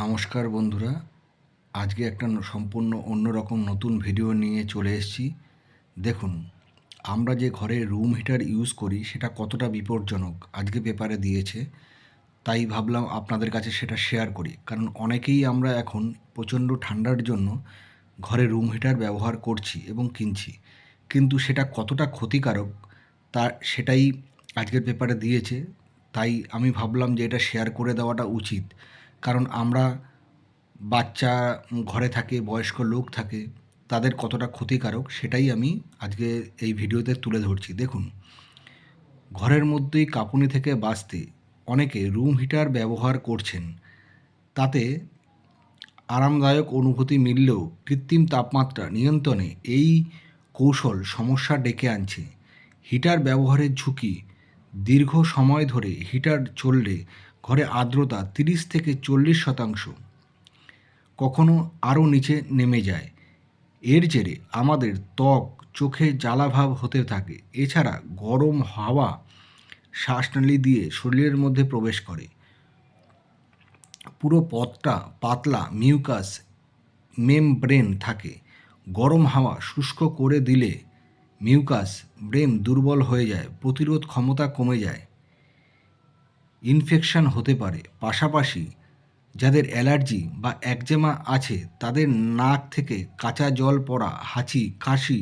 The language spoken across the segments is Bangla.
নমস্কার বন্ধুরা, আজকে একটা সম্পূর্ণ অন্যরকম নতুন ভিডিও নিয়ে চলে এসেছি। দেখুন, আমরা যে ঘরে রুম হিটার ইউজ করি সেটা কতটা বিপজ্জনক আজকে পেপারে দিয়েছে। তাই ভাবলাম আপনাদের কাছে সেটা শেয়ার করি, কারণ অনেকেই আমরা এখন প্রচণ্ড ঠান্ডার জন্য ঘরে রুম হিটার ব্যবহার করছি এবং কিনছি, কিন্তু সেটা কতটা ক্ষতিকারক তা সেটাই আজকের পেপারে দিয়েছে। তাই আমি ভাবলাম যে এটা শেয়ার করে দেওয়াটা উচিত, কারণ আমরা বাচ্চা ঘরে থাকে, বয়স্ক লোক থাকে, তাদের কতটা ক্ষতিকারক সেটাই আমি আজকে এই ভিডিওতে তুলে ধরছি। দেখুন, ঘরের মধ্যেই কাঁপুনি থেকে বাঁচতে অনেকে রুম হিটার ব্যবহার করছেন। তাতে আরামদায়ক অনুভূতি মিললেও কৃত্রিম তাপমাত্রা নিয়ন্ত্রণে এই কৌশল সমস্যা ডেকে আনছে। হিটার ব্যবহারের ঝুঁকি: দীর্ঘ সময় ধরে হিটার চললে ঘরে আর্দ্রতা 30 থেকে 40%, কখনো আরও নিচে নেমে যায়। এর জেরে আমাদের ত্বক, চোখে জ্বালাভাব হতে থাকে। এছাড়া গরম হাওয়া শ্বাসনালী দিয়ে শরীরের মধ্যে প্রবেশ করে। পুরো পথটা পাতলা মিউকাস মেমব্রেন থাকে। গরম হাওয়া শুষ্ক করে দিলে মিউকাস ব্রেন দুর্বল হয়ে যায়, প্রতিরোধ ক্ষমতা কমে যায়, ইনফেকশন হতে পারে। পাশাপাশি যাদের অ্যালার্জি বা একজেমা আছে তাদের নাক থেকে কাঁচা জল পড়া, হাঁচি, কাশি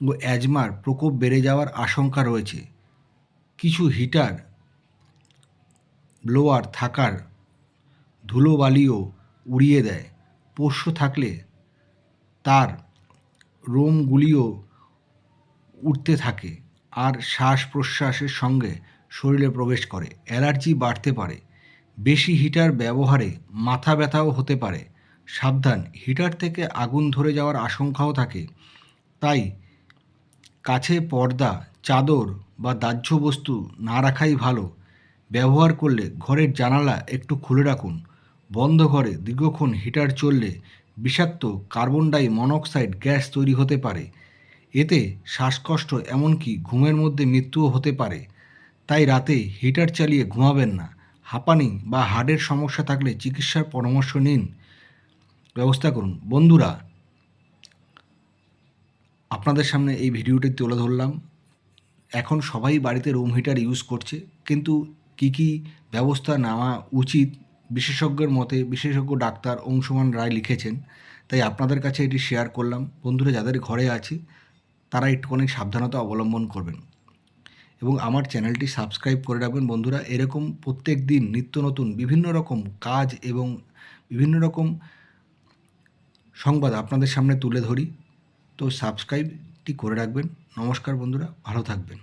ও অ্যাজমার প্রকোপ বেড়ে যাওয়ার আশঙ্কা রয়েছে। কিছু হিটার ব্লোয়ার থাকার ধুলোবালিও উড়িয়ে দেয়। পোষ্য থাকলে তার রোমগুলিও উঠতে থাকে আর শ্বাস প্রশ্বাসের সঙ্গে শরীরে প্রবেশ করে। অ্যালার্জি বাড়তে পারে। বেশি হিটার ব্যবহারে মাথা ব্যথাও হতে পারে। সাবধান, হিটার থেকে আগুন ধরে যাওয়ার আশঙ্কাও থাকে। তাই কাছে পর্দা, চাদর বা দাহ্য বস্তু না রাখাই ভালো। ব্যবহার করলে ঘরের জানালা একটু খুলে রাখুন। বন্ধ ঘরে দীর্ঘক্ষণ হিটার চললে বিষাক্ত কার্বন ডাই মনোক্সাইড গ্যাস তৈরি হতে পারে। এতে শ্বাসকষ্ট, এমনকি ঘুমের মধ্যে মৃত্যুও হতে পারে। তাই রাতে হিটার চালিয়ে ঘুমাবেন না। হাঁপানি বা হার্টের সমস্যা থাকলে চিকিৎসার পরামর্শ নিন, ব্যবস্থা করুন। বন্ধুরা, আপনাদের সামনে এই ভিডিওটি তুলে ধরলাম। এখন সবাই বাড়িতে রুম হিটার ইউজ করছে, কিন্তু কী কী ব্যবস্থা নেওয়া উচিত বিশেষজ্ঞের মতে বিশেষজ্ঞ ডাক্তার অংশুমান রায় লিখেছেন। তাই আপনাদের কাছে এটি শেয়ার করলাম। বন্ধুরা, যাদের ঘরে আছে তারা একটুখানি সাবধানতা অবলম্বন করবেন এবং আমার চ্যানেলটি সাবস্ক্রাইব করে রাখবেন। বন্ধুরা, এরকম প্রত্যেক দিন নিত্য নতুন বিভিন্ন রকম কাজ এবং বিভিন্ন রকম সংবাদ আপনাদের সামনে তুলে ধরি। তো সাবস্ক্রাইবটি করে রাখবেন। নমস্কার বন্ধুরা, ভালো থাকবেন।